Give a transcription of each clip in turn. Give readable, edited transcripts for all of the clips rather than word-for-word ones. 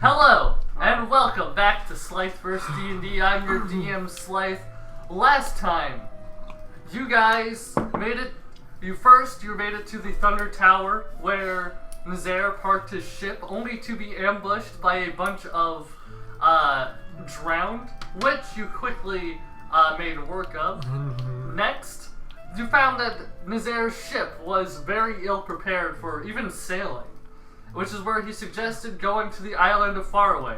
Hello, and welcome back to Slythverse D&D. I'm your DM, Slyth. Last time, you guys made it, you made it to the Thunder Tower, where Nazaire parked his ship, only to be ambushed by a bunch of, drowned, which you quickly, made work of. Next, you found that Nazaire's ship was very ill-prepared for even sailing, which is where he suggested going to the island of Faraway.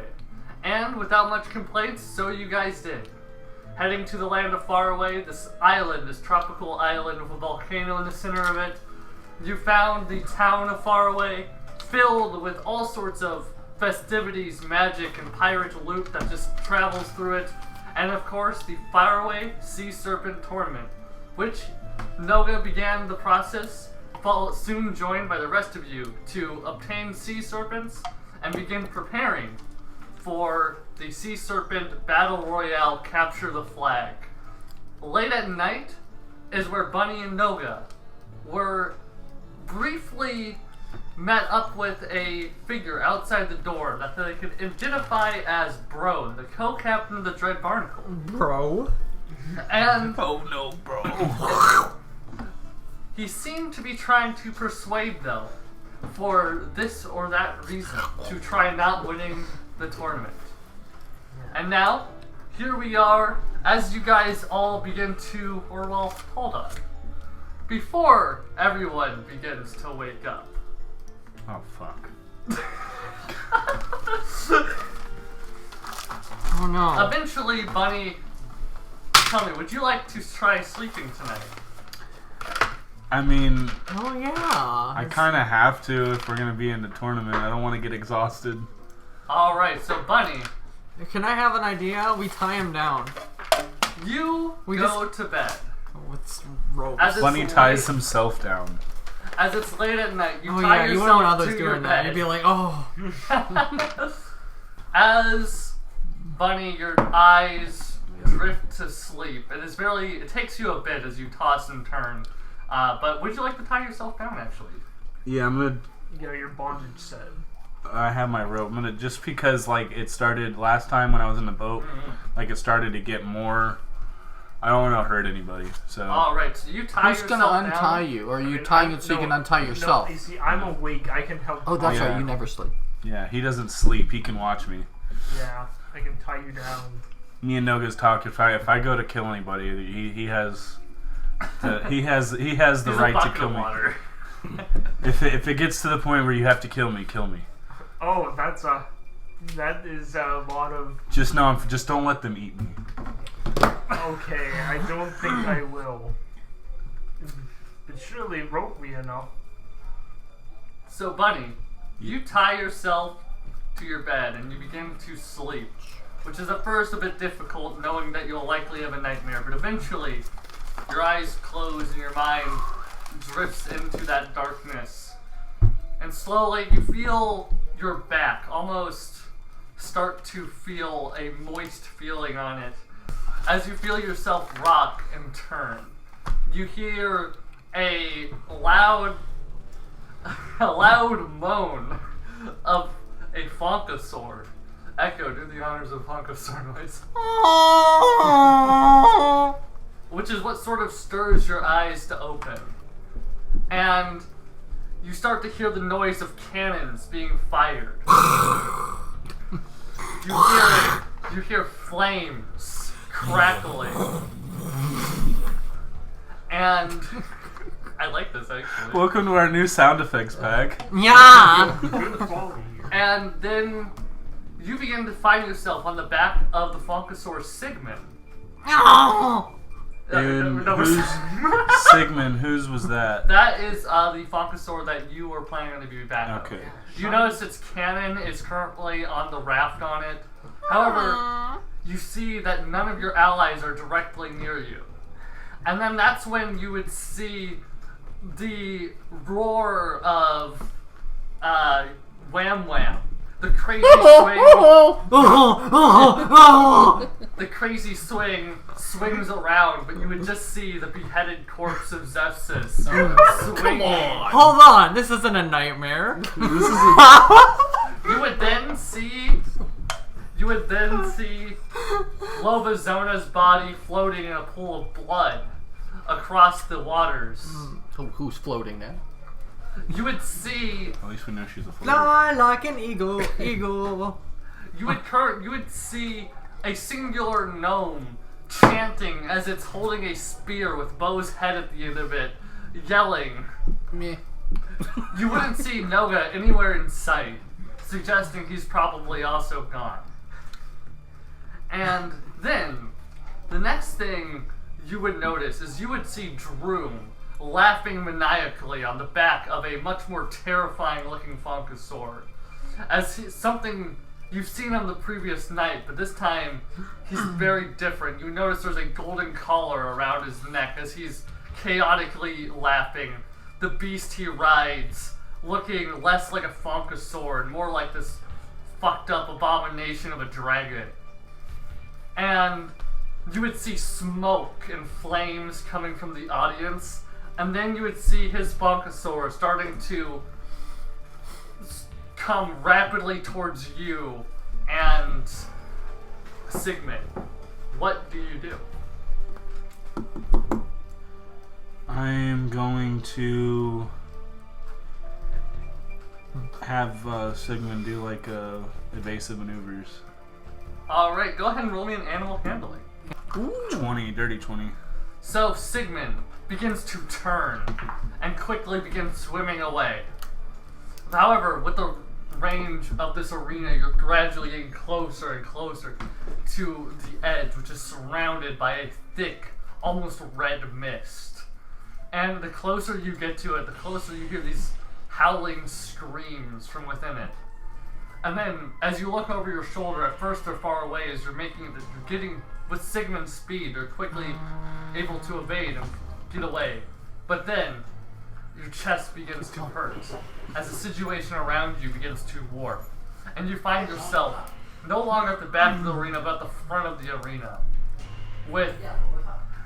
And without much complaints, so you guys did. Heading to the land of Faraway, this island, this tropical island with a volcano in the center of it, you found the town of Faraway filled with all sorts of festivities, magic, and pirate loot that just travels through it. And of course, the Faraway Sea Serpent Tournament, which Noga began the process, soon joined by the rest of you, to obtain sea serpents and begin preparing for the Sea Serpent Battle Royale Capture the Flag. Late at night is where Bunny and Noga were briefly met up with a figure outside the door that they could identify as Bro, the co-captain of the Dread Barnacle. Bro? And oh no, bro. He seemed to be trying to persuade them, for this or that reason, to try not winning the tournament. And now, here we are, as you guys all begin to, or well, hold on. Before everyone begins to wake up. Oh, fuck. Oh no. Eventually, Bunny, tell me, would you like to try sleeping tonight? I mean, Oh yeah. I kind of have to if we're going to be in the tournament. I don't want to get exhausted. Alright, so Bunny, Can I have an idea? We tie him down. you We go to bed. With ropes. As it's Bunny ties late- himself down. As it's late at night, you Oh tie yeah, you yourself wouldn't want others to your doing that. bed. You'd be like, oh. As Bunny, your eyes drift to sleep. It takes you a bit as you toss and turn. But would you like to tie yourself down, actually? Yeah, I'm going to... You got your bondage set. I have my rope. I'm going to... Just because, like, it started last time when I was in the boat, like, it started to get more... I don't want to hurt anybody, so... Alright, so you tie Who's yourself gonna untie down. you? Or are you tying it so you can untie yourself? No, you see, I'm awake. I can help. Oh, that's Yeah. right. You never sleep. Yeah, he doesn't sleep. He can watch me. Yeah, I can tie you down. Me and Noga's talk. If I go to kill anybody, he has the He's the a right to bucket kill of me. water. If it gets to the point where you have to kill me, kill me. Oh, that is a lot of. Just don't let them eat me. Okay, I don't think I will. But surely rope me enough. So, Bunny, you tie yourself to your bed and you begin to sleep, which is at first a bit difficult, knowing that you'll likely have a nightmare, but eventually your eyes close and your mind drifts into that darkness. And slowly you feel your back almost start to feel a moist feeling on it. As you feel yourself rock and turn, you hear a loud moan of a Fonkasaur. Echo, do the honors of Fonkasaur noise. Which is what sort of stirs your eyes to open. And you start to hear the noise of cannons being fired. You hear flames crackling. And I like this, actually. Welcome to our new sound effects pack. Yeah. Good quality here. And then you begin to find yourself on the back of the Fonkasaur Sigmund. And No, who's Sigmund? Whose was that? that is the Fonkasaur that you were planning on to be back on. Okay. You notice its cannon is currently on the raft on it. However, you see that none of your allies are directly near you. And then that's when you would see the roar of Wham Wham. The crazy swing swings around, but you would just see the beheaded corpse of Zefsys swinging. Hold on. This isn't a nightmare. This is You would then see You would then see Lobizona's body floating in a pool of blood across the waters. So who's floating then? You would see. At least we know she's a floater. Fly like an eagle, eagle. You would see a singular gnome chanting as it's holding a spear with Bo's head at the end of it, yelling. Meh. You wouldn't see Noga anywhere in sight, suggesting he's probably also gone. And then, the next thing you would notice is you would see Droom laughing maniacally on the back of a much more terrifying looking Funkasaur. As something you've seen on the previous night, but this time he's very different. You notice there's a golden collar around his neck as he's chaotically laughing. The beast he rides looking less like a Funkasaur and more like this fucked up abomination of a dragon. And you would see smoke and flames coming from the audience, and then you would see his Funkasaur starting to come rapidly towards you and Sigmund. What do you do? I am going to have Sigmund do like evasive maneuvers. Alright, go ahead and roll me an animal handling. 20, dirty 20. So Sigmund begins to turn and quickly begins swimming away. However, with the range of this arena, you're gradually getting closer and closer to the edge, which is surrounded by a thick, almost red mist. And the closer you get to it, the closer you hear these howling screams from within it. And then, as you look over your shoulder, at first they're far away as you're getting, with Sigmund's speed, they're quickly able to evade and get away. But then, your chest begins to hurt as the situation around you begins to warp. And you find yourself no longer at the back of the arena, but at the front of the arena.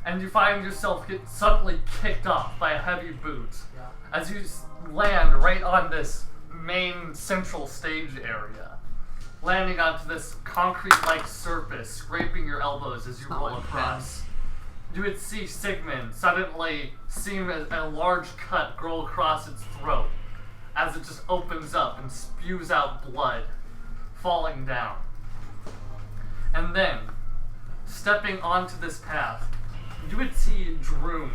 And you find yourself get suddenly kicked off by a heavy boot as you land right on this main central stage area, landing onto this concrete-like surface, scraping your elbows as you roll across. You would see Sigmund suddenly seem a large cut grow across its throat as it just opens up and spews out blood, falling down. And then, stepping onto this path, you would see Droom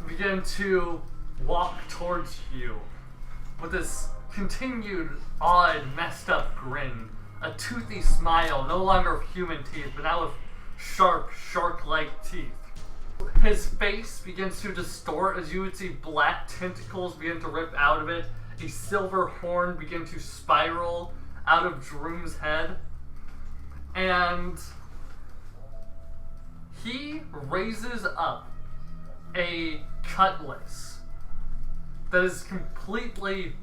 begin to walk towards you with this continued odd, messed up grin, a toothy smile, no longer of human teeth, but now with sharp, shark-like teeth. His face begins to distort as you would see black tentacles begin to rip out of it, a silver horn begin to spiral out of Droom's head, and he raises up a cutlass that is completely,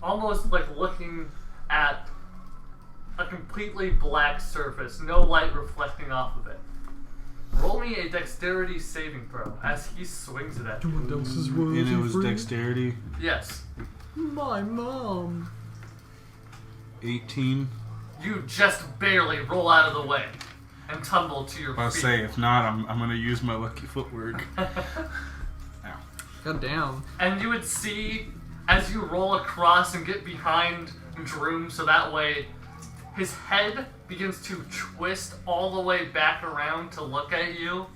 almost like looking at a completely black surface, no light reflecting off of it. Roll me a dexterity saving throw as he swings it at you. And it was dexterity. Yes. My mom. 18. You just barely roll out of the way and tumble to your I'll feet. say, if not, I'm going to use my lucky footwork. Ow. God damn. And you would see, as you roll across and get behind Droom, so that way his head begins to twist all the way back around to look at you.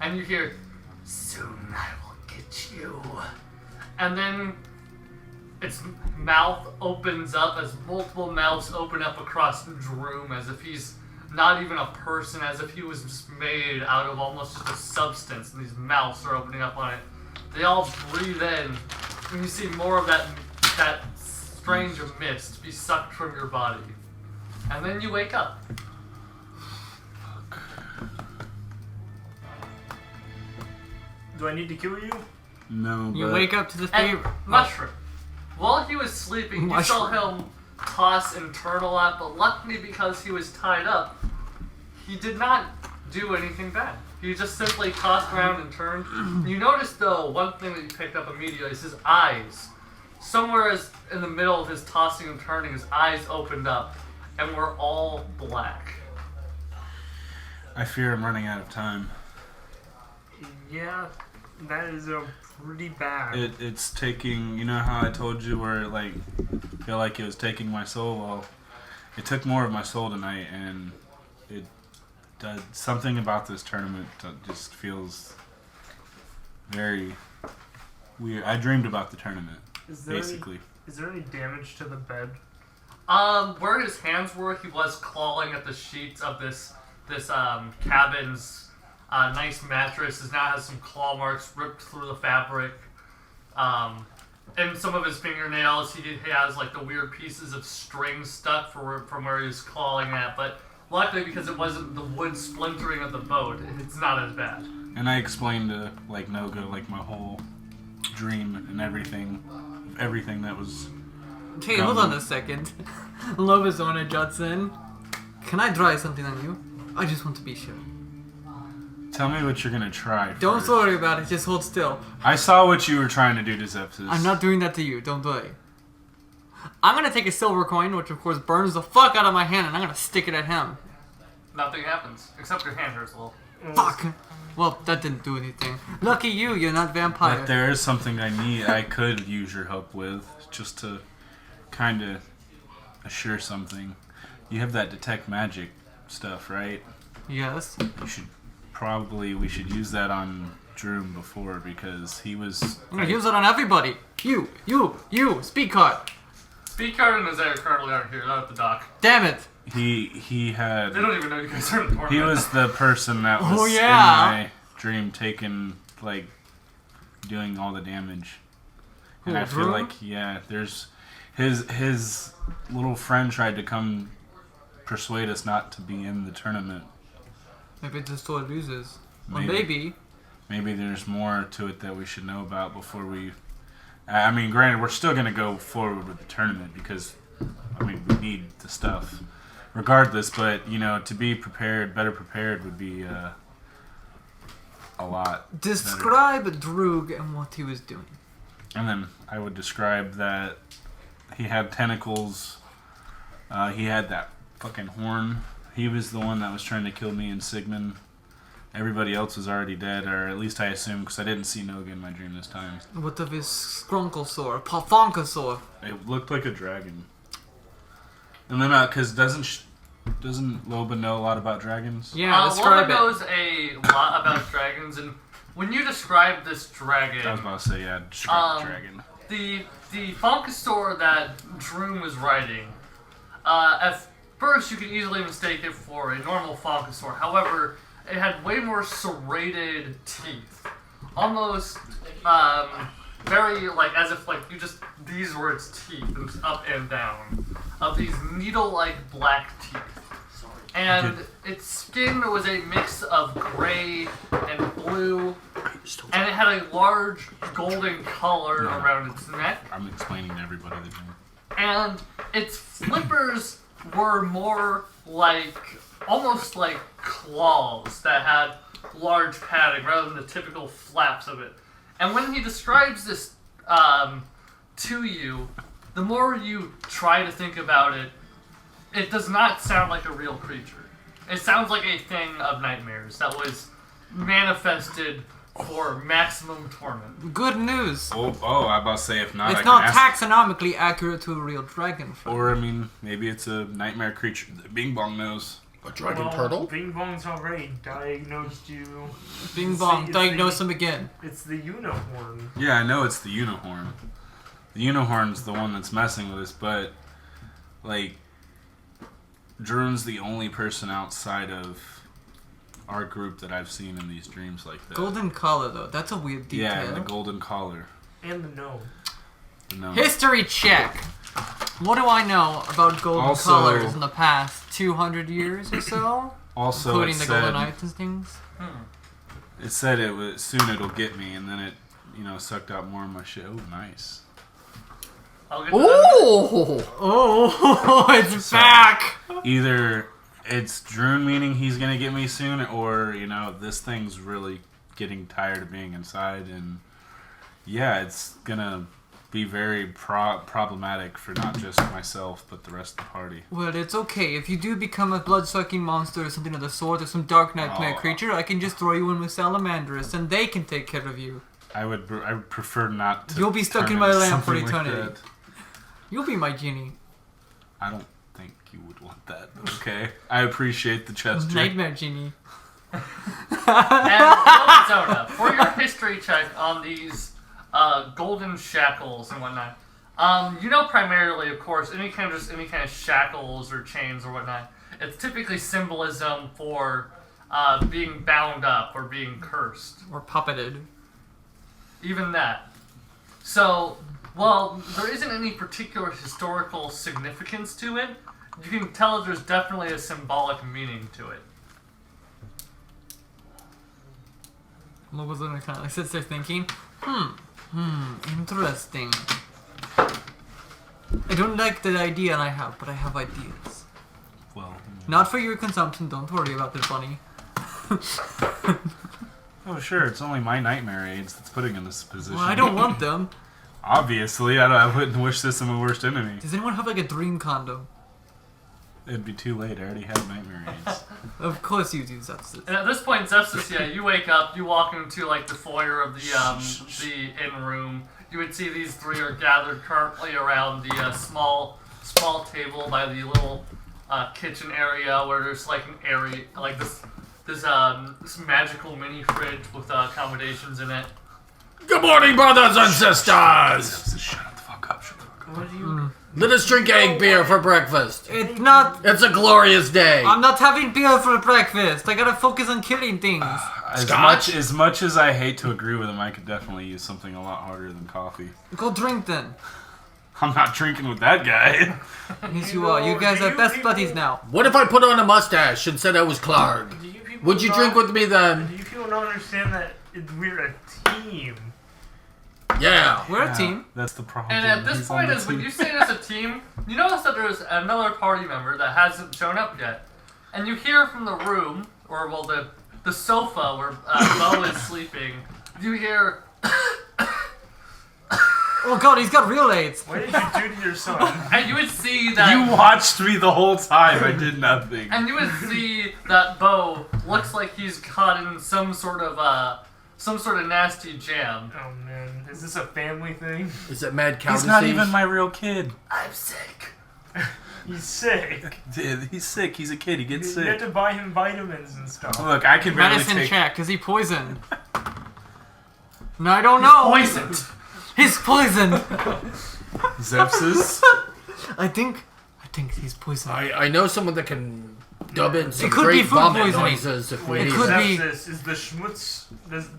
And you hear, "Soon I will get you." And then its mouth opens up as multiple mouths open up across Droom, as if he's not even a person, as if he was just made out of almost just a substance, and these mouths are opening up on it. They all breathe in, and you see more of that strange mist be sucked from your body. And then you wake up. Do I need to kill you? No, but... You wake up to the And thing. Mushroom. While he was sleeping, you saw Mushroom. him toss and turn a lot, but luckily because he was tied up, he did not do anything bad. He just simply tossed around and turned. You noticed, though, one thing that you picked up immediately is his eyes. Somewhere in the middle of his tossing and turning, his eyes opened up, and we're all black. I fear I'm running out of time. Yeah, that is a pretty bad. It's taking, you know how I told you where like feel like it was taking my soul? Well, it took more of my soul tonight, and it does something about this tournament that just feels very weird. I dreamed about the tournament, basically. Is there any damage to the bed? Where his hands were, he was clawing at the sheets of this cabin's nice mattress. It now has some claw marks ripped through the fabric. And some of his fingernails, he has like the weird pieces of string stuck from where he was clawing at. But luckily, because it wasn't the wood splintering of the boat, it's not as bad. And I explained to like Noga like my whole dream and everything that was. Hey, hold on a second. Lobizona juts in. Can I try something on you? I just want to be sure. Tell me what you're gonna try. Don't first. worry about it, just hold still. I saw what you were trying to do to Zefsys. I'm not doing that to you, don't worry. I'm gonna take a silver coin, which of course burns the fuck out of my hand, and I'm gonna stick it at him. Nothing happens, except your hand hurts a little. Fuck! Well, that didn't do anything. Lucky you, you're not vampire. But there is something I could use your help with, just to kind of assure something. You have that detect magic stuff, right? Yes. We should use that on Droom before, because he was. I'm gonna use it on everybody. You, speed card. Speed card and Isaiah currently aren't here, not at the dock. Damn it. He had. They don't even know you guys are in the tournament. He was the person that was in my dream, taking like doing all the damage. And I feel like there's his little friend tried to come persuade us not to be in the tournament. Maybe the store loses. Maybe there's more to it that we should know about before we. I mean, granted, we're still gonna go forward with the tournament because, I mean, we need the stuff, regardless. But you know, to be prepared, better prepared, would be a lot. Describe Droog and what he was doing. And then I would describe that he had tentacles. He had that fucking horn. He was the one that was trying to kill me and Sigmund. Everybody else was already dead, or at least I assume, because I didn't see Noga in my dream this time. What of his Skrunklesaur, Pafonkasaur? It looked like a dragon. And then, because doesn't Loba know a lot about dragons? Yeah, describe Loba it. knows a lot about dragons, and when you describe this dragon, I was about to say, yeah, describe the dragon. The Fonkasaur that Droom was riding, at first you could easily mistake it for a normal Fonkasaur. However, it had way more serrated teeth. Almost, very, like, as if, like, these were its teeth, up and down, of these needle-like black teeth. And its skin was a mix of gray and blue, and it had a large golden color around its neck. I'm explaining to everybody the dream. And its flippers were more like, almost like claws that had large padding rather than the typical flaps of it. And when he describes this to you, the more you try to think about it, it does not sound like a real creature. It sounds like a thing of nightmares that was manifested for maximum torment. Good news. I'm about to say, if not, It's I not can ask. taxonomically accurate to a real dragon. Or, I mean, maybe it's a nightmare creature that Bing Bong knows. A dragon turtle? Bing Bong's already diagnosed you. Bing Bong, diagnose him again. It's the unicorn. Yeah, I know it's the unicorn. The unicorn's the one that's messing with us, but, like, Droon's the only person outside of our group that I've seen in these dreams like that. Golden collar, though. That's a weird detail. Yeah, the golden collar. And the gnome. The gnome. History check. What do I know about golden collars in the past 200 years or so? Also, including it the said, golden eyes and things? It said it was soon it'll get me, and then it, sucked out more of my shit. Oh, nice. I'll get to that. Oh, it's back! Either it's Droon meaning he's gonna get me soon, or this thing's really getting tired of being inside, and yeah, it's gonna be very problematic for not just myself, but the rest of the party. Well, it's okay. If you do become a blood-sucking monster or something of the sort, or some dark nightmare creature, I can just throw you in with salamanders, and they can take care of you. I would prefer not to. You'll be stuck in turn my into lamp for something like eternity. that. You'll be my genie. I don't think you would want that. Okay, I appreciate the gesture. Nightmare genie. And Lobizona, for your history check on these golden shackles and whatnot, you know primarily, of course, any kind of shackles or chains or whatnot, it's typically symbolism for being bound up or being cursed. Or puppeted. Even that. So, while there isn't any particular historical significance to it, you can tell there's definitely a symbolic meaning to it. Lobizona kind of sits there thinking, interesting. I don't like the idea I have, but I have ideas. Well, Not for your consumption, don't worry about it, bunny. oh sure, it's only my nightmare aids that's putting in this position. Well, I don't want them. Obviously, I wouldn't wish this on my worst enemy. Does anyone have like a dream condom? It'd be too late. I already have nightmare aids. Of course you do, Zefsys. And at this point, Zefsys, yeah, you wake up, you walk into like the foyer of the inn room. You would see these three are gathered currently around the small table by the little kitchen area where there's like an area like this magical mini fridge with accommodations in it. Good morning, brothers and sisters! Shut the fuck up. Shut the fuck up. What do you? Let us drink egg beer for breakfast. It's not. It's a glorious day. I'm not having beer for breakfast. I gotta focus on killing things. As much as I hate to agree with him, I could definitely use something a lot harder than coffee. Go drink then. I'm not drinking with that guy. Yes, you are. You guys are best buddies now. What if I put on a mustache and said I was Clark? Do you people Would you not- drink with me then? Do you people not understand that we're a team? Yeah. We're a team. That's the problem. And at this He's on point, the as when team. you say it as a team, you notice that there's another party member that hasn't shown up yet, and you hear from the room, or well, the sofa where Bo is sleeping. You hear. Oh god, he's got real AIDS. What did you do to your son? And you would see that. You watched me the whole time. I did nothing. And you would see that Bo looks like he's caught in some sort of nasty jam. Oh man, is this a family thing? Is it mad cow He's not disease? even my real kid. I'm sick. He's sick. Dude, he's sick. He's a kid. He gets You have sick. to buy him vitamins and stuff. Look, I can barely Medicine take. check. Is he poisoned? No, I don't know. Poisoned. He's poisoned. Zefsys. I think he's poisoned. I know someone that can dub in some It could great be food vomit poisoning. noises if we It need could it. be- Zefsys, is the schmutz?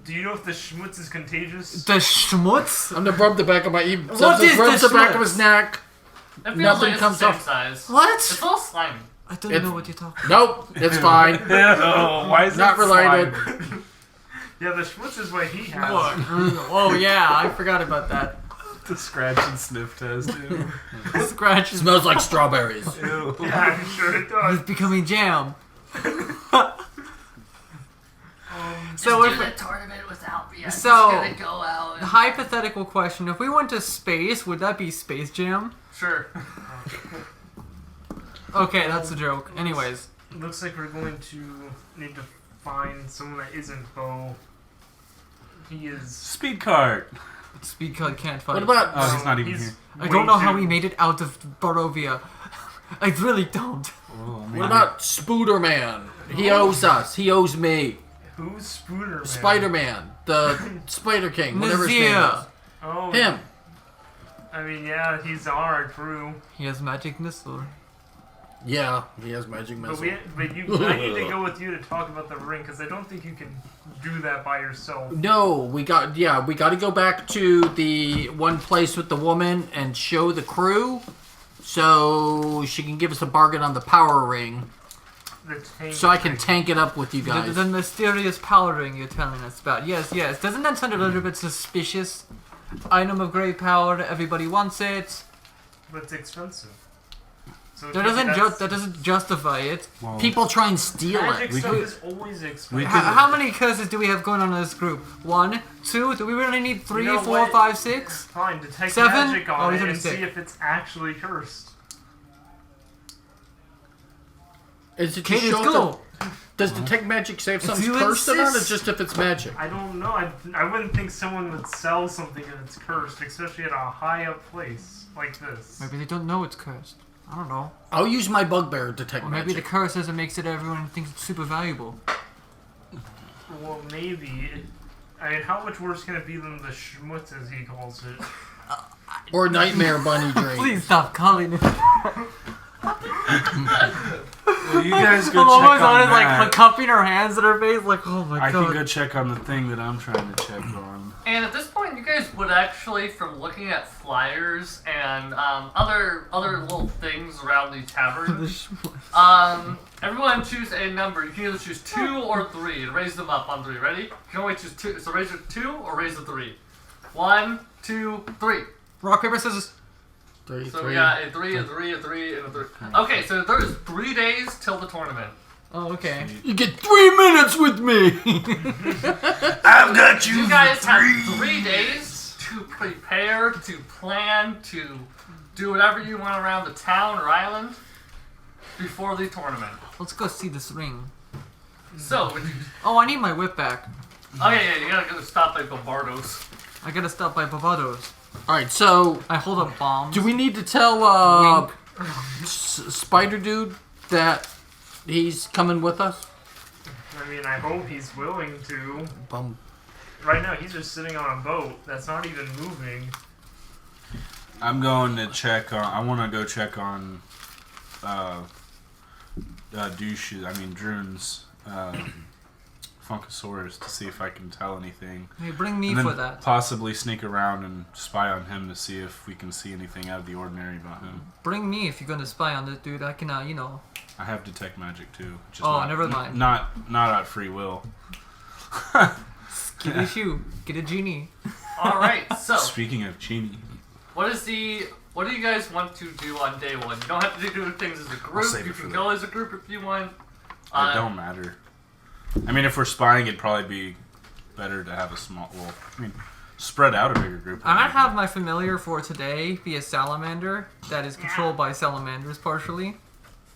Do you know if the schmutz is contagious? The schmutz? I'm gonna rub the back of my ear. What is rubs the the back of schmutz? his neck. It feels Nothing like it's comes the same off. size. What? It's a little slimy. I don't It's- know what you're talking Nope, it's fine. Ew, why is Not it related. slimy? Yeah, the schmutz is what he has. about. Oh yeah, I forgot about that. The scratch and sniff test. Ew. Scratch is Smells like strawberries. Ew. Yeah, I'm sure it does. He's becoming jam. So Just if do the tournament without me. I'm So- just gonna go out. And... hypothetical question: if we went to space, would that be Space Jam? Sure. Okay, that's a joke. Anyways, Looks like we're going to need to find someone that isn't Bo. He is. Speed cart. Speed Cut can't fight. What about Oh, he's not even He's here. I don't know how way he too- made it out of Barovia. I really don't. Oh, I mean, what about Spooderman? He owes us. He owes me. Who's Spooner Man? Spider-Man, the Spider King, whatever his name Nazir. is. Oh, Him. I mean, yeah, he's on our crew. He has magic missile. Yeah, he has magic But missile. I need to go with you to talk about the ring because I don't think you can do that by yourself. No, we got to go back to the one place with the woman and show the crew, so she can give us a bargain on the power ring, The tank. so I can tank it up with you guys. The mysterious power ring you're telling us about. Yes, yes. Doesn't that sound a little bit suspicious? Item of great power, everybody wants it. But it's expensive. So that doesn't justify it. Well, People try and steal magic it. stuff is always expensive. How many curses do we have going on in this group? 1, 2. Do we really need 3, You know 4, what? 5, 6? Fine, detect 7? magic Oh, on he's it only and see 6. if it's actually cursed. Is it Okay, just let's show go. Does detect magic say if If something's you cursed or not, or insist. just if it's magic? I don't know. I wouldn't think someone would sell something if it's cursed, especially at a high up place like this. Maybe they don't know it's cursed. I don't know. I'll use my Bugbear detect Or maybe the magic. curse is it makes it everyone thinks it's super valuable. Well, maybe. I mean, how much worse can it be than the schmutz, as he calls it? Or nightmare bunny dream. Please stop calling it. Well, you guys go I'm check always on on it, like that. cupping her hands at her face, like, oh my I god. can go check on the thing that I'm trying to check on. And at this point, you guys would actually, from looking at flyers and other little things around the tavern, everyone choose a number. You can either choose 2 or 3 and raise them up on 3. Ready? You can only choose 2. So raise your 2 or raise the 3. 1, 2, 3. Rock, paper, scissors. Three, So three. we got a 3, a 3, a 3, and a 3. Okay, so there's 3 days till the tournament. Oh, okay. You get 3 minutes with me. I've got You guys have 3 days to prepare, to plan, to do whatever you want around the town or island before the tournament. Let's go see this ring. So, would you... Oh, I need my whip back. Oh yeah, you gotta go stop by Bombardo's. I gotta stop by Bavado's. Alright, so I hold up bombs. do we need to tell Spider Dude that he's coming with us? I mean, I hope he's willing to. Bum. Right now, he's just sitting on a boat that's not even moving. I'm going to check on. I want to go check on. Drune's Funkasaurus to see if I can tell anything. Hey, bring me And then for that. possibly sneak around and spy on him to see if we can see anything out of the ordinary about him. Bring me if you're gonna spy on this dude. I can, you know. I have detect magic too. Just Oh, never mind. Not at free will. Get a shoe. Get a genie. Alright, so, Speaking of genie, what do you guys want to do on day 1? You don't have to do things as a group. save You it for can that. go as a group if you want. it don't matter. I mean, if we're spying, it'd probably be better to have a small. Well, I mean, spread out a bigger group. I might have my familiar for today be a salamander that is controlled by salamanders partially,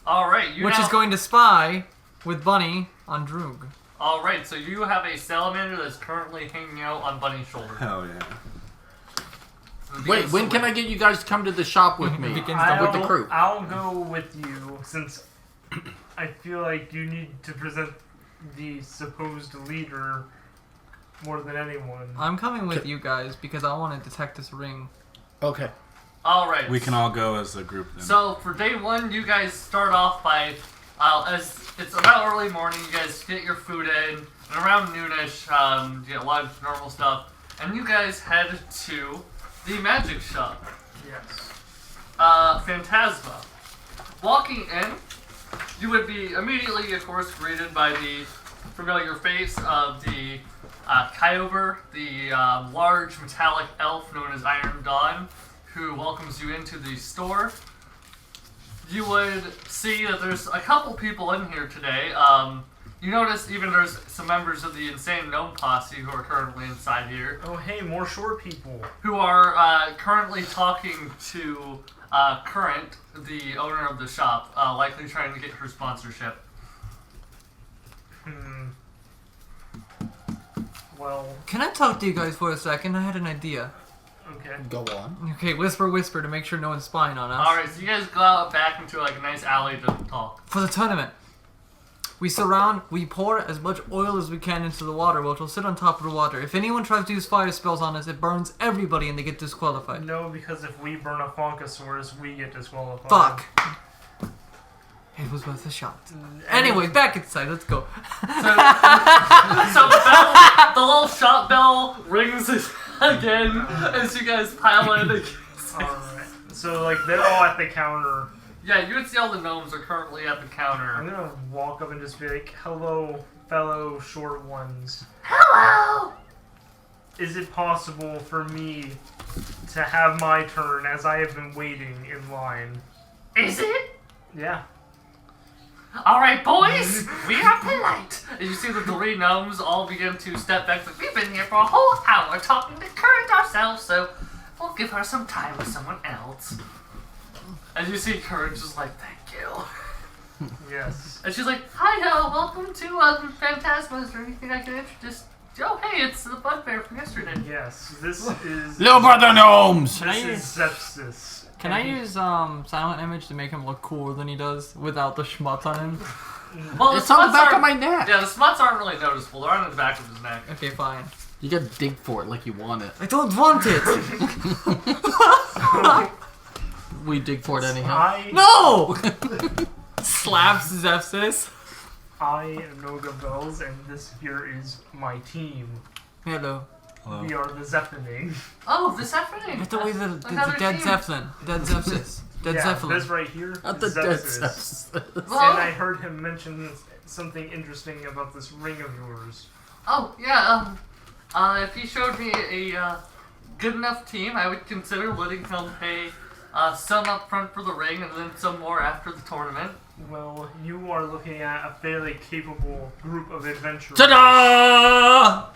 Alright, which is going to spy with Bunny on Droog. Alright, so you have a salamander that's currently hanging out on Bunny's shoulder. Hell yeah. Wait, when can I get you guys to come to the shop with me? Begins with the crew. I'll go with you since I feel like you need to present the supposed leader more than anyone. I'm coming with you guys because I want to detect this ring. Okay. Alright. We can all go as a group then. So for day 1, you guys start off by, as it's about early morning, you guys get your food in, and around noonish, you get lunch, normal stuff, and you guys head to the magic shop. Yes. Phantasma. Walking in, you would be immediately, of course, greeted by the familiar face of the Kyogre, the large metallic elf known as Iron Dawn, who welcomes you into the store. You would see that there's a couple people in here today. You notice even there's some members of the Insane Gnome Posse who are currently inside here, Oh, hey, more short people. who are currently talking to Current, the owner of the shop, likely trying to get her sponsorship. Well, Can I talk to you guys for a second? I had an idea. okay. Go on. Okay, whisper to make sure no one's spying on us. Alright, so you guys go out back into like a nice alley to talk. For the tournament, we pour as much oil as we can into the water, which will sit on top of the water. If anyone tries to use fire spells on us, it burns everybody and they get disqualified. No, because if we burn a Funkasaurus, we get disqualified. Fuck. It was worth a shot. Anyway, back inside, let's go. So the little shop bell rings again as you guys pile in. Alright. So, like, they're all at the counter. Yeah, you would see all the gnomes are currently at the I'm counter. gonna walk up and just be like, hello, fellow short ones. Hello! Is it possible for me to have my turn as I have been waiting in line? Is it? Yeah. Alright, boys, we are polite. And you see the three gnomes all begin to step back. Like, we've been here for a whole hour talking to Current ourselves, so we'll give her some time with someone else. And you see Current just like, thank you. Yes. And she's like, hi, welcome to Phantasma. Is there anything I can introduce? Oh, hey, it's the Bugbear from yesterday. Yes. This is. Little brother gnomes! This is Zefsys. Can I use silent image to make him look cooler than he does without the schmutz on him? Well, It's on the back of my neck. Yeah, the smuts aren't really noticeable. They're on the back of his neck. Okay, fine. You gotta dig for it like you want it. I don't want it! We dig for it anyhow. No! Slaps Zefsys. I am Nogarelz, and this here is my team. Hello. Hello. We are the Zeppelin. Oh, this happening. I thought we the Another dead team. Zeppelin. Dead Zefsys. Dead Yeah, Zeppelin. this right here Not is the dead Zefsys. Zefsys. Well, And I heard him mention something interesting about this ring of yours. oh, yeah, if he showed me a good enough team, I would consider letting him pay some up front for the ring and then some more after the tournament. Well, you are looking at a fairly capable group of adventurers. Ta-da!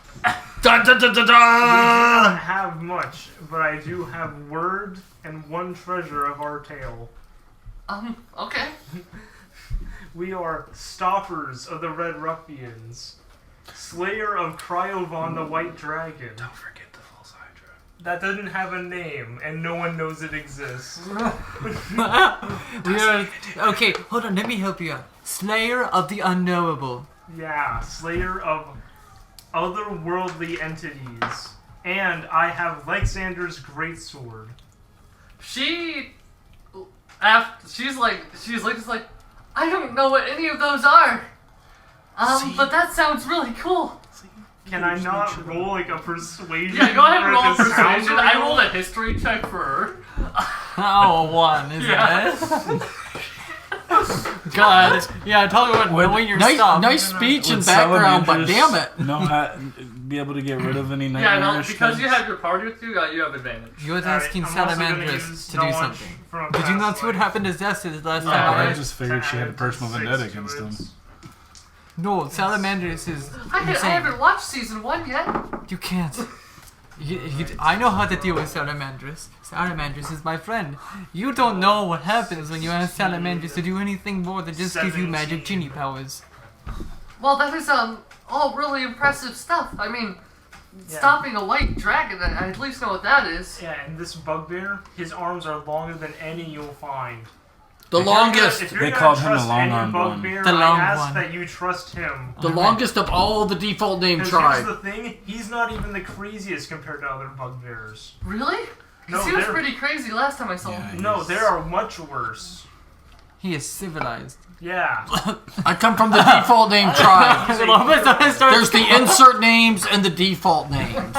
Da-da-da-da-da! We do not have much, but I do have word and one treasure of our tale. Okay. We are stoppers of the Red Ruffians, slayer of Cryovon the White Dragon. Don't forget the false Hydra. That doesn't have a name, and no one knows it exists. We are... Okay, hold on, let me help you out. Slayer of the Unknowable. Yeah, slayer of otherworldly entities. And I have Lexander's greatsword. She's like, I don't know what any of those are. But that sounds really cool. Can I not roll like a persuasion? Yeah, go ahead and for roll a the sound persuasion. I roll? rolled a history check for her. Oh, one, isn't Yeah. it? God. Yeah, tell me what knowing your stuff. Nice speech and Would background, but salamanders damn it. know how, be able to get rid of any Yeah, nightmarish no, because you things? have your party with you, you have advantage. You was Alright, asking I'm also gonna Salamandress use to do knowledge something. from a Did you not past see what life. happened to Zestis last No, time? I Right? just figured she had a personal Six vendetta to against it. him. No, Salamandress is I insane. haven't watched season 1 yet. You can't. I know how to deal with Salamandress. Salamandress is my friend. You don't know what happens when you ask Salamandress to do anything more than just give you magic 17. genie powers. Well, that is all really impressive stuff. I mean, Yeah. stopping a white dragon, I at least know what that is. Yeah, and this bugbear, his arms are longer than any you'll find. The longest. If you're They gonna called him the trust long-armed any one. bugbear, The long I ask one. that you trust him. The longest of all the default name Because here's tribe. the thing, he's not even the craziest compared to other bugbears. Really? No, Because he was they're- pretty crazy last time I saw him. No, Yes. there are much worse. He is civilized. Yeah. I come from the default name tribe. There's There's the insert names and the default names.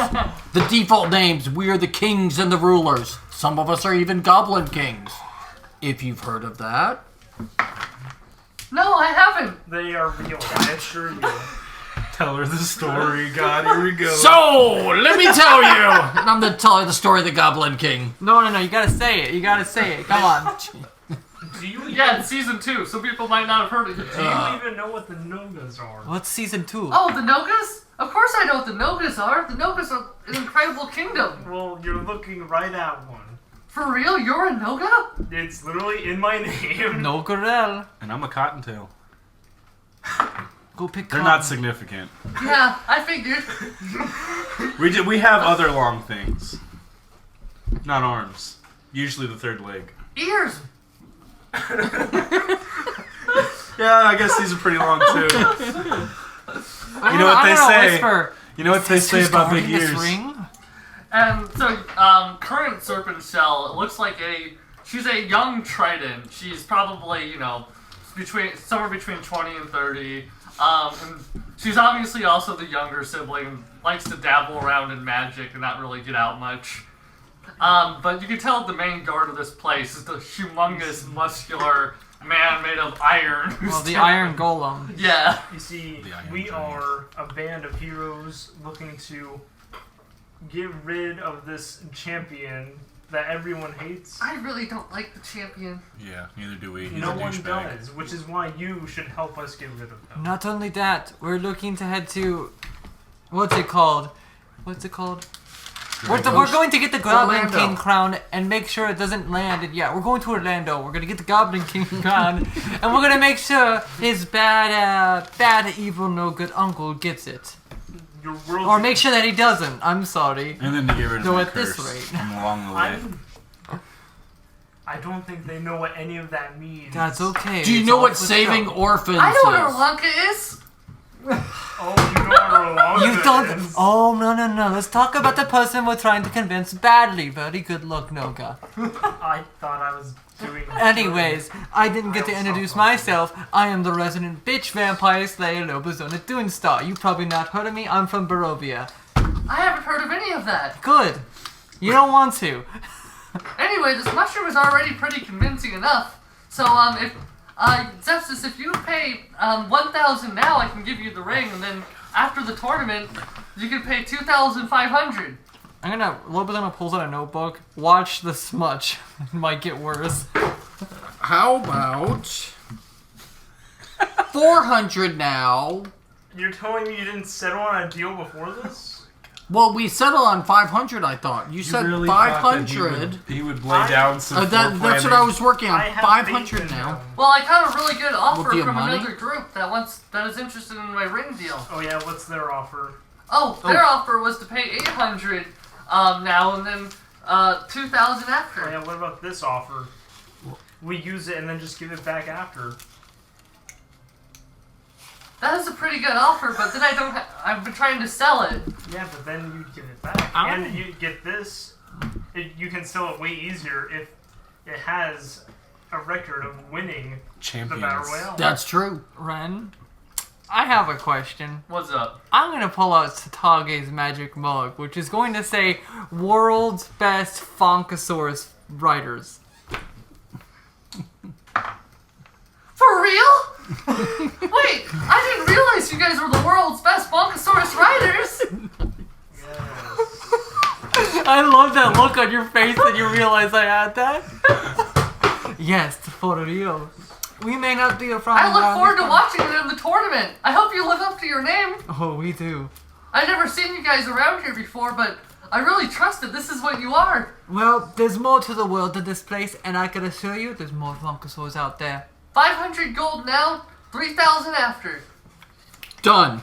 The default names, we are the kings and the rulers. Some of us are even goblin kings. If you've heard of that. No, I haven't. They are real, I assure you. Tell her the story, God, here we go. So, let me tell you. And I'm going to tell you the story of the Goblin King. No, you gotta say it. You gotta say it. Come on. Do you even, Yeah, it's season 2. Some people might not have heard of it. do you even know what the Nogas are? What's season 2? Oh, the Nogas? Of course I know what the Nogas are. The Nogas are an incredible kingdom. Well, you're looking right at one. For real? You're a Noga? It's literally in my name. Nogarelz. And I'm a Cottontail. Go pick They're cotton. not significant. Yeah, I figured. We have other long things. Not arms. Usually the third leg. Ears. Yeah, I guess these are pretty long too. You know what they say? Whisper. You know what they say Who's about big guarding this ears? ring? And so, current Serpent Shell, it looks like she's a young Trident. She's probably, somewhere between 20 and 30. And she's obviously also the younger sibling, likes to dabble around in magic and not really get out much. But you can tell the main guard of this place is the humongous, muscular man made of iron. Well, the Iron Golem. Yeah. You see, The Iron we Giant. are a band of heroes looking to get rid of this champion that everyone hates? I really don't like the champion. Yeah, neither do we. He's No a one douchebag. does, which is why you should help us get rid of them. Not only that, we're looking to head to... What's it called? We're going to get the Goblin Orlando. King crown and make sure it doesn't land. Yeah, we're going to Orlando. We're going to get the Goblin King crown. And we're going to make sure his bad, evil, no good uncle gets it. Your world. Or make sure that he doesn't. I'm sorry. And then to get rid of Though my at this curse rate. from along the way. I don't think they know what any of that means. That's okay. Do you It's know all what for saving show. orphans I know what is? Orlanka is. Oh, you know what Rolanda You don't. is. Oh, no. Let's talk about the person we're trying to convince badly. Very good luck, Noga. I thought I was doing. Anyways, I didn't get to introduce myself. I am the resident bitch vampire slayer Lobizona Doonstar. You probably not heard of me. I'm from Barovia. I haven't heard of any of that. Good. You don't want to. Anyway, this mushroom is already pretty convincing enough. So, if Zefsys, if you pay 1,000 now, I can give you the ring, and then after the tournament, you can pay 2,500. Lobizona pulls out a notebook. Watch the smudge. It might get worse. How about 400 now? You're telling me you didn't settle on a deal before this? Well, we settled on 500, I thought. You said really thought that 500. He would lay down some That's what I was working on. I have faith 500 in now. them. Well, I got a really good offer do you from have money? another group that is interested in my ring deal. Oh yeah, what's their offer? Oh, their offer was to pay 800 now and then 2,000 Oh after. yeah, what about this offer? We use it and then just give it back after. That is a pretty good offer, but then I've been trying to sell it. Yeah, but then you give it back. Oh. And you get this, you can sell it way easier if it has a record of winning the champions. Battle Royale. That's true. Ren, I have a question. What's up? I'm going to pull out Satage's magic mug, which is going to say World's Best Fonkosaurus Writers. For real? Wait, I didn't realize you guys were the world's best Bonkosaurus riders. Yes. I love that look on your face that you realize I had that. Yes, for real. We may not be a from. I look forward to watching it in the tournament. I hope you live up to your name. Oh, we do. I've never seen you guys around here before, but I really trusted this is what you are. Well, there's more to the world than this place, and I can assure you there's more Fonkosaurs out there. 500 gold now, 3,000 after. Done.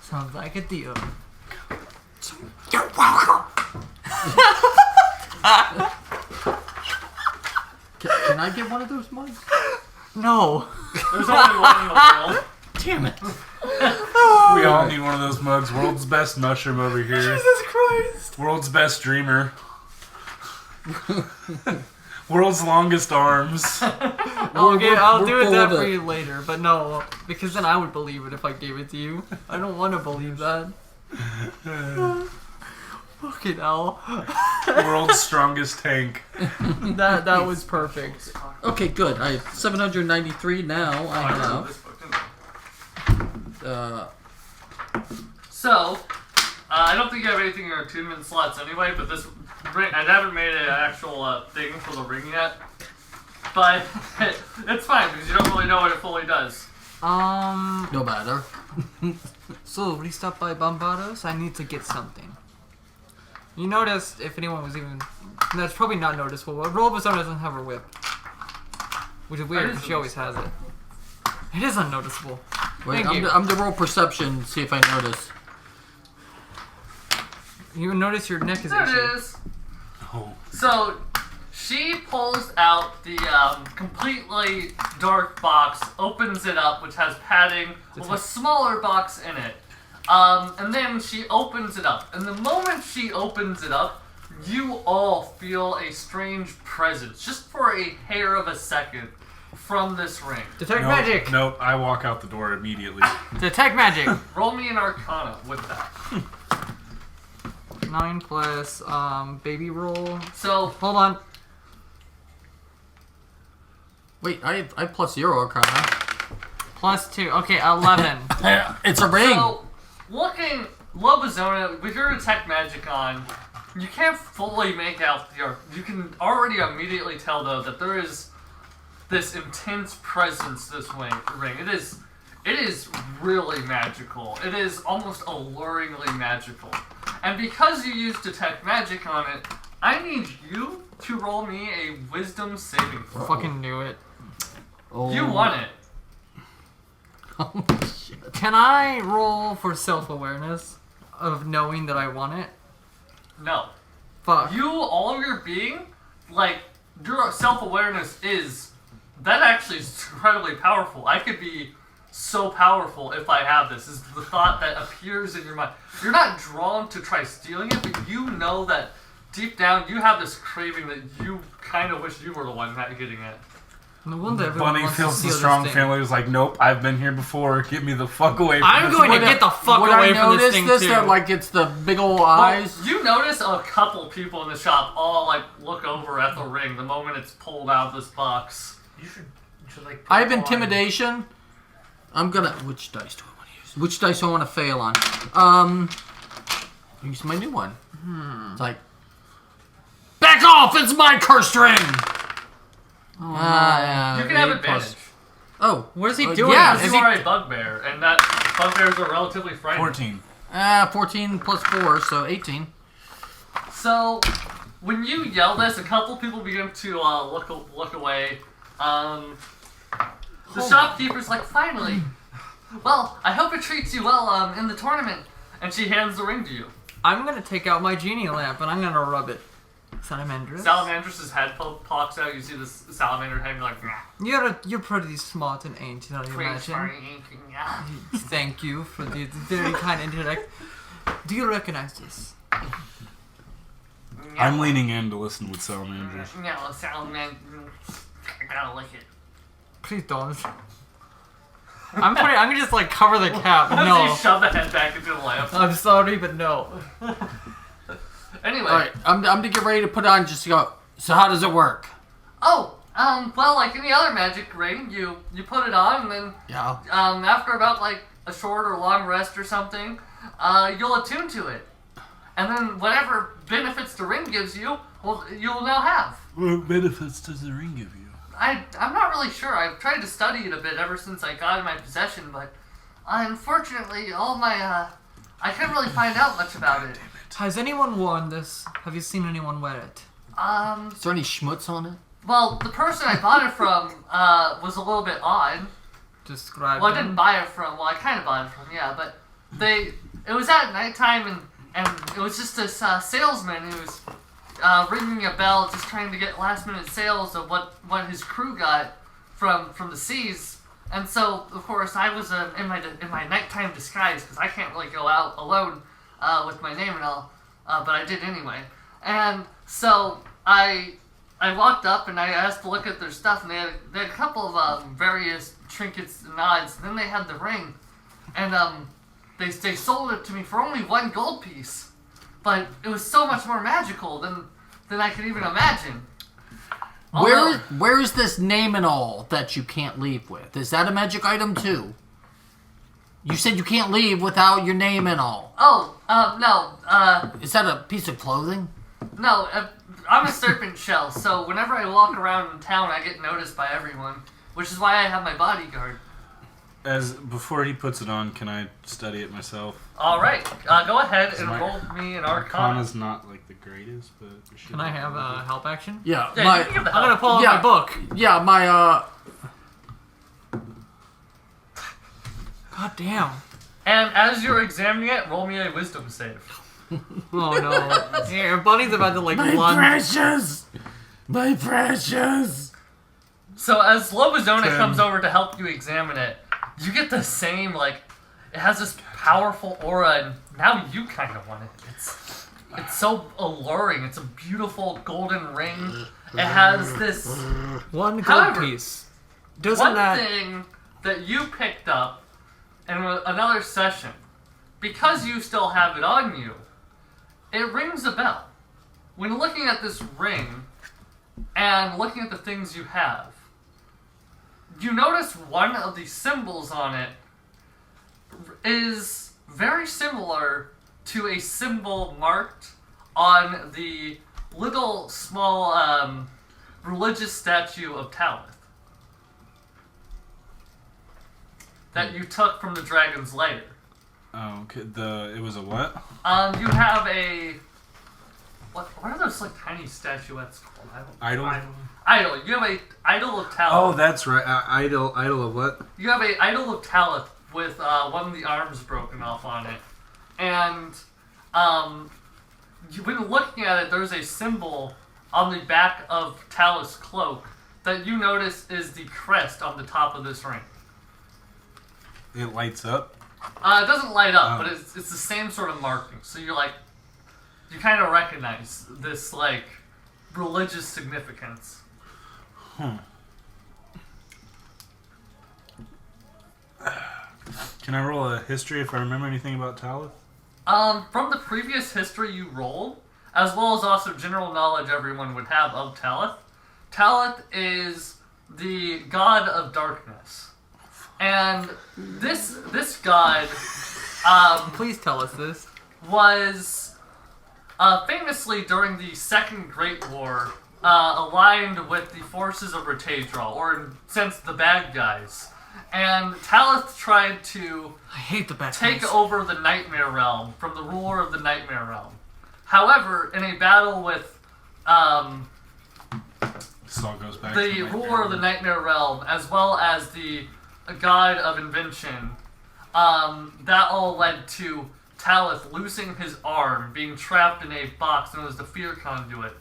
Sounds like a deal. You're welcome. Can I get one of those mugs? No. There's only one in the world. Damn it. We all need one of those mugs. World's best mushroom over here. Jesus Christ. World's best dreamer. World's longest arms. I'll do we're it that full for of you later, but no, because then I would believe it if I gave it to you. I don't want to believe that. Fucking hell. World's strongest tank. That was perfect. Okay, good. I have 793 now. I have. So, I don't think you have anything in your attunement slots anyway, but this ring, I haven't made an actual thing for the ring yet. But it's fine because you don't really know what it fully does. No matter. So, we stopped by Bombardos. I need to get something. You noticed, if anyone was even... That's probably not noticeable, but Robozone doesn't have her whip. Which is weird, That is because she always has it. It is unnoticeable. Wait, Thank you. I'm the roll perception. See if I notice. You notice your neck is There itchy. it is. Oh. So, she pulls out the completely dark box, opens it up, which has padding, with a smaller box in it. And then she opens it up. And the moment she opens it up, you all feel a strange presence, just for a hair of a second, from this ring. Detect Nope, magic! Nope, I walk out the door immediately. Detect magic! Roll me an Arcana with that. 9 plus baby roll. So, Hold on. Wait, I have plus 0 Arcana. Plus 2. Okay, 11. It's a ring. So, looking Lobizona with your detect magic on, You can't fully make out the art. You can already immediately tell, though, that there is this intense presence this ring. It is really magical. It is almost alluringly magical. And because you used detect magic on it, I need you to roll me a wisdom saving throw. Fucking knew it. Oh. You want it. Oh, shit. Can I roll for self-awareness of knowing that I want it? No. Fuck. All of your being, like, your self-awareness is, that actually is incredibly powerful. I could be so powerful if I have this, is the thought that appears in your mind. You're not drawn to try stealing it, but you know that deep down you have this craving that you kind of wish you were the one not getting it. No wonder everyone Bunny wants feels to the steal strong this thing. family was like, nope, I've been here before. Get me the fuck away from I'm this going to woman." get the fuck Would away I from this notice thing this? too. That like it's the big old eyes. Well, you notice a couple people in the shop all like look over at the ring the moment it's pulled out of this box. You should like. I have put on- intimidation. I'm gonna. Which dice do I want to use? Which dice do I want to fail on? Use my new one. It's like, back off! It's my cursed ring. You can have 8 advantage. plus- Oh, What is he doing? yeah, Because is you he- are a bugbear, and that bugbears are relatively frightening. 14. 14 plus 4, so 18. So, when you yell this, a couple people begin to look away. The shopkeeper's like, finally. Well, I hope it treats you well in the tournament. And she hands the ring to you. I'm gonna take out my genie lamp and I'm gonna rub it. Salamandrous. Salamandra's head pops out. You see this salamander head, and you're like, You're pretty smart and ancient, I imagine. yeah. Thank you for the very kind intellect. Do you recognize this? I'm leaning in to listen with Salamanders. No, salamander. I gotta lick it. Please don't. I'm gonna just like cover the cap. You No. shove the head back into the lamp. I'm sorry, but no. Anyway. Alright, I'm to get ready to put on just to go. So how does it work? Oh, well, like any other magic ring, you put it on, and then Yeah. after about like a short or long rest or something, you'll attune to it, and then whatever benefits the ring gives you, well, you'll now have. What benefits does the ring give you? I'm not really sure. I've tried to study it a bit ever since I got it in my possession, but unfortunately, all my I couldn't really find out much about it. Has anyone worn this? Have you seen anyone wear it? Is there any schmutz on it? Well, the person I bought it from was a little bit odd. Describe Well, I them. didn't buy it from. Well, I kind of bought it from. Yeah, but it was at nighttime, and it was just this salesman who was ringing a bell, just trying to get last minute sales of what his crew got from the seas. And so, of course, I was in my nighttime disguise because I can't really go out alone with my name and all, but I did anyway. And so I walked up and I asked to look at their stuff, and they had a couple of various trinkets and odds. And then they had the ring, and they sold it to me for only 1 gold piece. But it was so much more magical than I could even imagine. Where is this name and all that you can't leave with? Is that a magic item too? You said you can't leave without your name and all. Oh, no, Is that a piece of clothing? no, I'm a serpent shell, so whenever I walk around in town, I get noticed by everyone, which is why I have my bodyguard. Before he puts it on, can I study it myself? Alright, go ahead and My roll me an Arcana. Arcana's not like the greatest, but it should Can I be have able a to- help action? Yeah, Yeah, my you can give the I'm gonna help. pull out Yeah. my book. yeah my God damn. And as you're examining it, roll me a wisdom save. Oh no. Here, Bunny's about to like my lunge. precious, my precious. So as Lobizona 10. comes over to help you examine it, you get the same, like, it has this powerful aura, and now you kind of want it. It's so alluring. It's a beautiful golden ring. It has this 1 gold However, piece. Doesn't one that... thing that you picked up in another session. Because you still have it on you, it rings a bell. When looking at this ring and looking at the things you have, you notice one of the symbols on it is very similar to a symbol marked on the little small religious statue of Talith that you took from the dragon's lair. Oh, okay. It was a what? You have a what are those like tiny statuettes called? Idol. Idol. You have a idol of Talith. Oh, that's right. Idol of what? You have a idol of Talith with one of the arms broken off on it, and you've been looking at it. There's a symbol on the back of Talith's cloak that you notice is the crest on the top of this ring. It lights up. It doesn't light up, but it's the same sort of marking. So you're like, you kind of recognize this like religious significance. Can I roll a history if I remember anything about Talith? From the previous history you rolled, as well as also general knowledge everyone would have of Talith, Talith is the god of darkness. And this god Please tell us this. was famously during the Second Great War aligned with the forces of Ratadral, or in a sense the bad guys. And Talith tried to I hate the bad take guys. over the Nightmare Realm from the ruler of the Nightmare Realm. However, in a battle with This all goes back the to ruler of the Nightmare Realm, as well as the god of invention, that all led to Talith losing his arm, being trapped in a box known as the Fear Conduit.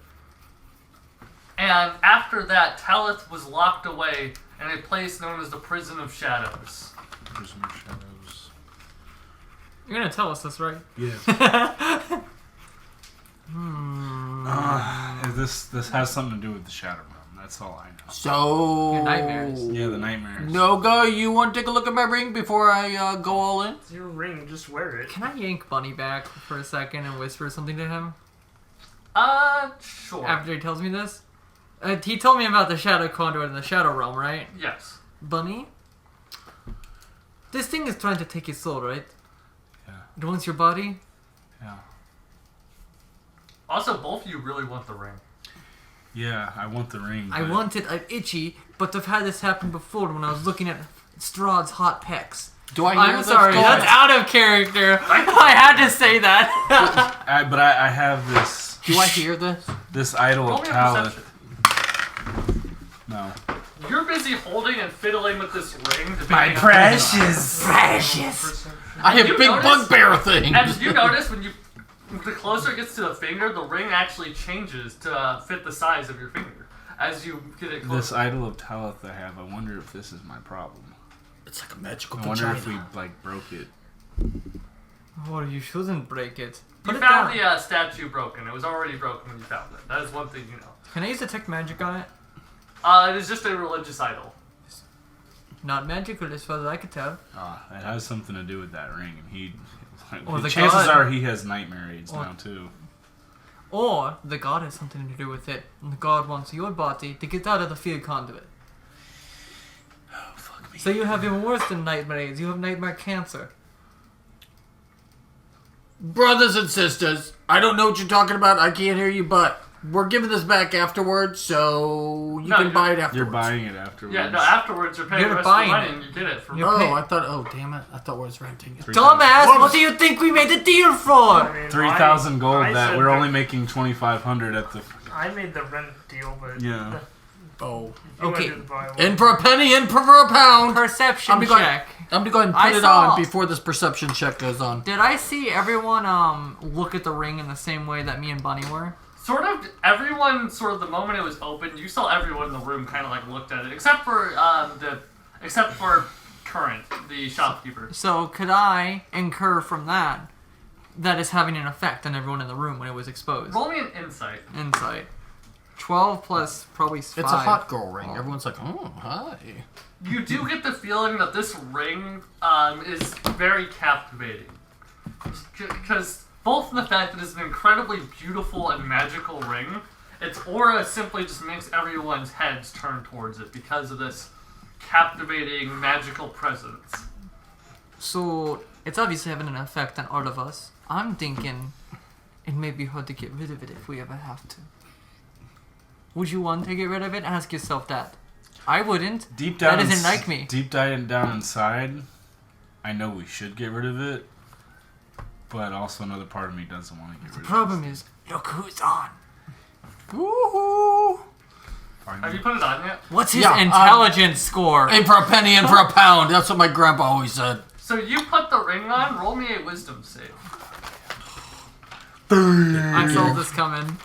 And after that, Talith was locked away in a place known as the Prison of Shadows. Prison of Shadows. You're gonna tell us this, right? Yeah. This has something to do with the Shadow Realm. That's all I know. So... Your nightmares. Yeah, the nightmares. Noga, you want to take a look at my ring before I go all in? It's your ring, just wear it. Can I yank Bunny back for a second and whisper something to him Sure. after he tells me this? He told me about the Shadow Conduit in the Shadow Realm, right? Yes. Bunny? This thing is trying to take your soul, right? Yeah. It wants your body? Yeah. Also, both of you really want the ring. Yeah, I want the ring. I but- want it, I'm itchy, but I've had this happen before when I was looking at Strahd's hot pecs. Do I hear I'm this? sorry, Go that's ahead. out of character. I had to say that. But I have this. Do I hear this? This idol Roll of me a Talith. perception. No. You're busy holding and fiddling with this ring. My precious. Precious. I have You big notice- bugbear things. And you notice when the closer it gets to the finger, the ring actually changes to fit the size of your finger as you get it This closer. idol of Talith I have, I wonder if this is my problem. It's like a magical I wonder vagina. if we, broke it. Oh, you shouldn't break it. Put You it found down. the statue broken. It was already broken when you found it. That is one thing you know. Can I use detect magic on it? It is just a religious idol. Not magical as far as I could tell. It has something to do with that ring, and he. Or the chances god. are he has nightmare aids Or- now too. Or the god has something to do with it, and the god wants your body to get out of the field conduit. Oh fuck me. So you have even worse than nightmare AIDS. You have nightmare cancer. Brothers and sisters, I don't know what you're talking about. I can't hear you, but we're giving this back afterwards, so you No, can you're- buy it afterwards. You're buying it afterwards. Yeah, no, afterwards you're paying You're the rest of the buying money it. and you get it from You're Oh, pay- I thought. Oh, damn it! I thought I was renting it. 3,000 Dumbass! What do you think we made the deal for? I mean, 3,000 gold I that said we're only making 2,500 at the. I made the rent deal, but Yeah. Oh, if you Okay. wanted to buy one, in for a penny, in for a pound. Perception I'm going- check. I'm gonna go ahead and I put it saw- on before this perception check goes on. Did I see everyone look at the ring in the same way that me and Bunny were? Sort of, everyone, sort of the moment it was open, you saw everyone in the room kind of like looked at it, except for Current, the shopkeeper. So could I incur from that it's having an effect on everyone in the room when it was exposed? Roll me an insight. Insight. 12 plus probably 5. It's a hot girl ring. Everyone's like, oh, hi. You do get the feeling that this ring is very captivating. Because both in the fact that it's an incredibly beautiful and magical ring, its aura simply just makes everyone's heads turn towards it because of this captivating magical presence. So it's obviously having an effect on all of us. I'm thinking it may be hard to get rid of it if we ever have to. Would you want to get rid of it? Ask yourself that. I wouldn't. Deep down, that isn't like me. Deep down inside, I know we should get rid of it, but also another part of me doesn't want to get rid of it. The problem is, look who's on. Woohoo! Have you put it on yet? What's his intelligence score? In for a penny, in for a pound. That's what my grandpa always said. So you put the ring on. Roll me a wisdom save. I saw this coming.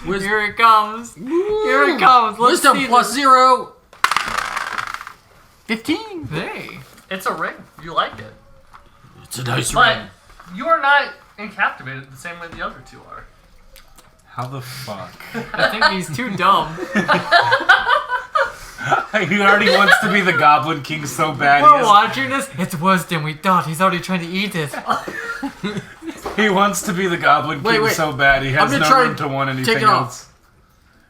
Here it comes. Here it comes. Let's Wisdom see plus this. 0. 15. Hey. It's a ring. You like it. It's a nice But ring. you are not incaptivated the same way the other two are. How the fuck? I think he's too dumb. He already wants to be the Goblin King so bad. We're watching this. It's worse than we thought. He's already trying to eat it. He wants to be the Goblin King Wait. so bad. He has I'm no gonna room try to want and anything take it off. else.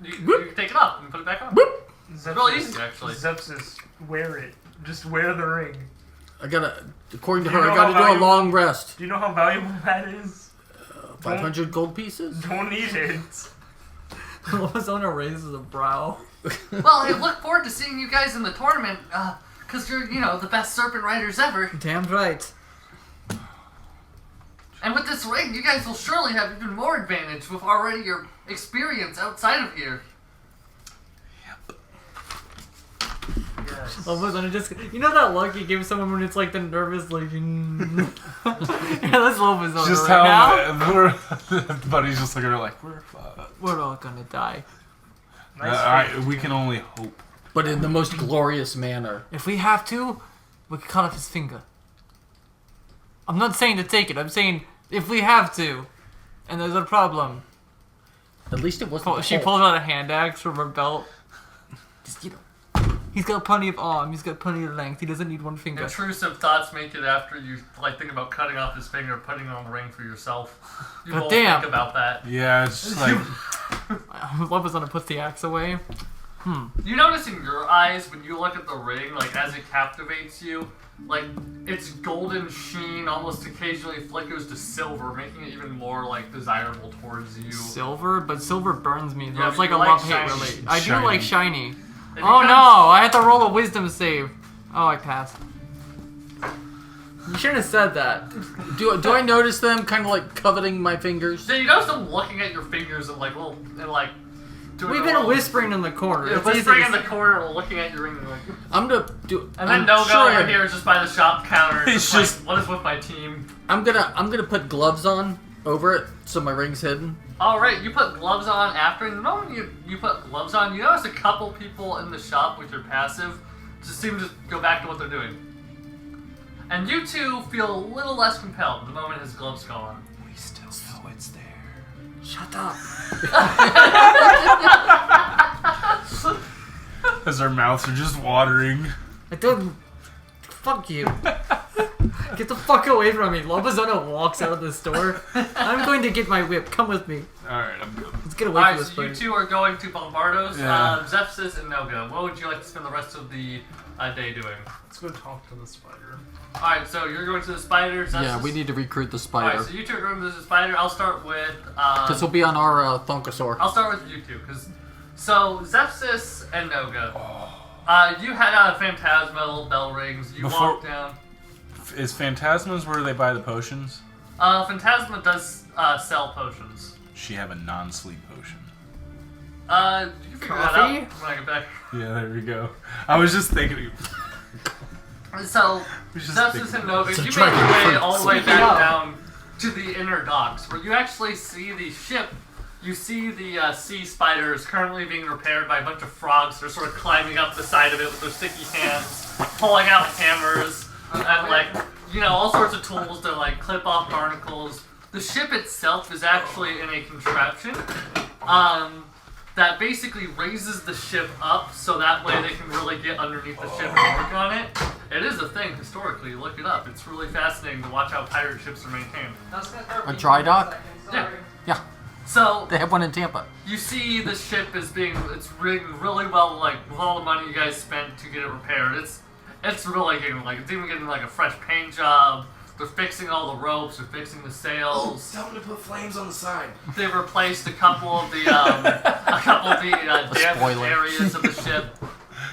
You take it off and put it back on. It's real easy, actually. Zefsys, wear it. Just wear the ring. I gotta, according to Do you her, I know gotta how do a valuable- long rest. Do you know how valuable that is? 500 gold pieces? Don't need it. Lobizona raises a brow. Well, I look forward to seeing you guys in the tournament, because you're, the best serpent riders ever. Damn right. And with this ring, you guys will surely have even more advantage with already your experience outside of here. Yes. Lobizona just... You know that look you give someone when it's like the nervous, like... yeah, that's Lobizona Just right how now. Buddy's just looking at her like, we're fucked. We're all gonna die. Nice We can only hope. But in the most glorious manner. If we have to, we could cut off his finger. I'm not saying to take it. I'm saying if we have to, and there's a problem. At least it wasn't. She pulls out a hand axe from her belt. Just, he's got plenty of arm. He's got plenty of length. He doesn't need one finger. Intrusive thoughts make it after you think about cutting off his finger, putting on the ring for yourself. You both damn. think about that. Yeah, it's just like... Lobizona puts the axe away. You notice in your eyes when you look at the ring, like as it captivates you, like its golden sheen almost occasionally flickers to silver, making it even more like desirable towards you. Silver, but silver burns me. Yeah, It's but like you a like love-hate shiny. relate. I do Shiny. like shiny. And Oh because- no! I have to roll a wisdom save. Oh, I passed. You shouldn't have said that. Do I notice them kind of like coveting my fingers? So you notice them looking at your fingers and doing We've a been roll. whispering in the corner. Yeah, It's whispering easy in to the corner or looking at your ring and like... I'm gonna do. And then I'm Noga sure over here is just by the shop counter. It's It's just- like, what is with my team? I'm gonna put gloves on over it so my ring's hidden. Alright, you put gloves on after, and the moment you put gloves on, you notice a couple people in the shop with your passive just seem to go back to what they're doing. And you two feel a little less compelled the moment his gloves go on. We still know it's there. Shut up. As our mouths are just watering. I don't. Fuck you. Get the fuck away from me. Lobizona walks out of the store. I'm going to get my whip. Come with me. Alright, I'm good. Let's get away Alright, from this so you place. two are going to Bombardo's, Yeah. Zefsys, and Noga. What would you like to spend the rest of the day doing? Let's go talk to the spider. Alright, so you're going to the spider, Zefsys? Yeah, we need to recruit the spider. Alright, so you two are going to the spider. I'll start with... This will be on our Thunkosaur. I'll start with you two, because... So, Zefsys and Noga. You had Phantasmal bell rings. You Before- walked down. Is Phantasma's where they buy the potions? Phantasma does sell potions. She have a non-sleep potion. You can figure that Coffee? out when I get back. Yeah, there we go. I was just thinking... So, We should Zefsys think and about Noga, It's a you make dragon your way fruit. all the way Speaking back of. down to the inner docks, where you actually see the ship. You see the sea spiders currently being repaired by a bunch of frogs. They're sort of climbing up the side of it with their sticky hands, pulling out hammers, and all sorts of tools to clip off barnacles. The ship itself is actually in a contraption that basically raises the ship up so that way they can really get underneath the ship and work on it. It is a thing historically. Look it up. It's really fascinating to watch how pirate ships are maintained. A dry dock? Yeah. Yeah, So they have one in Tampa. you see the ship is it's rigged really well, with all the money you guys spent to get it repaired. It's really getting it's even getting a fresh paint job. They're fixing all the ropes. They're fixing the sails. Tell them to put flames on the side. They replaced a couple of the damaged spoiler. areas of the ship.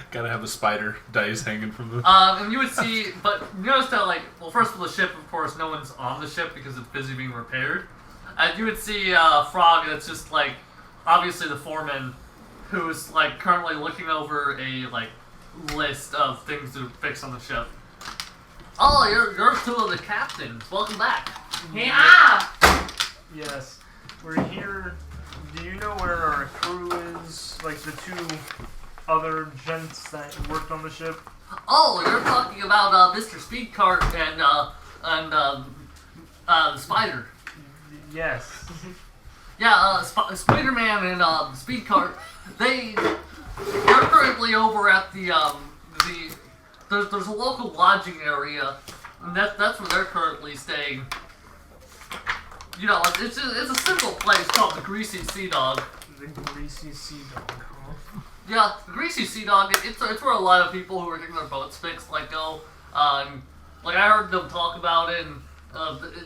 Gotta have a spider dice hanging from the. And you would see, but you notice that, like, well, first of all, the ship, of course, no one's on the ship because it's busy being repaired. And you would see Frog that's just, like, obviously the foreman, who's, like, currently looking over a, like, list of things to fix on the ship. Oh, you're two of the captains. Welcome back. Yeah. Yes. We're here. Do you know where our crew is? Like the two other gents that worked on the ship? Oh, you're talking about Mr. Speedcart and the Spider. Yes. Yeah, Spider-Man and Speedcart. They're currently over at there's a local lodging area, and that's where they're currently staying. You know, it's a simple place called the Greasy Sea Dog. The Greasy Sea Dog, huh? Yeah, the Greasy Sea Dog. It's where a lot of people who are getting their boats fixed like go. Like I heard them talk about it, and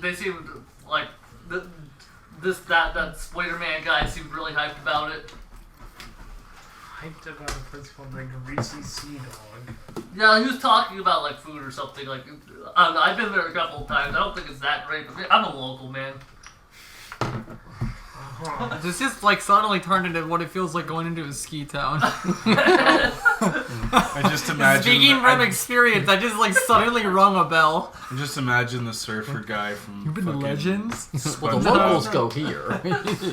they seemed like that Spider-Man guy seemed really hyped about it. Hyped about a place called the Greasy Sea Dog. Yeah, he was talking about like food or something. Like I've been there a couple of times. I don't think it's that great, but I'm a local man. This just like suddenly turned into what it feels like going into a ski town. I just imagine. Speaking from experience, I just like suddenly rung a bell. I just imagine the surfer guy from. You've been to fucking Legends? Well, the SpongeBob. locals go here.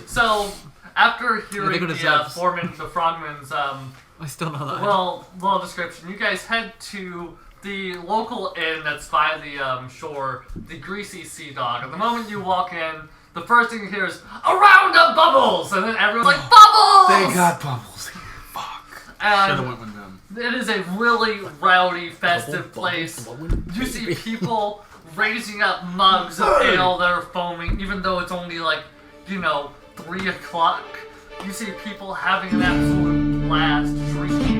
So after hearing go to the Zefs. the frogman's I still know that. well description, you guys head to the local inn that's by the shore, the Greasy Sea Dog. And the moment you walk in, the first thing you hear is a round of bubbles, and then everyone's like, bubbles! They got bubbles here. Fuck. Should have And went with them. it is a really rowdy, festive place. You see people raising up mugs of ale that are foaming, even though it's only like, 3 o'clock. You see people having an absolute blast, drinking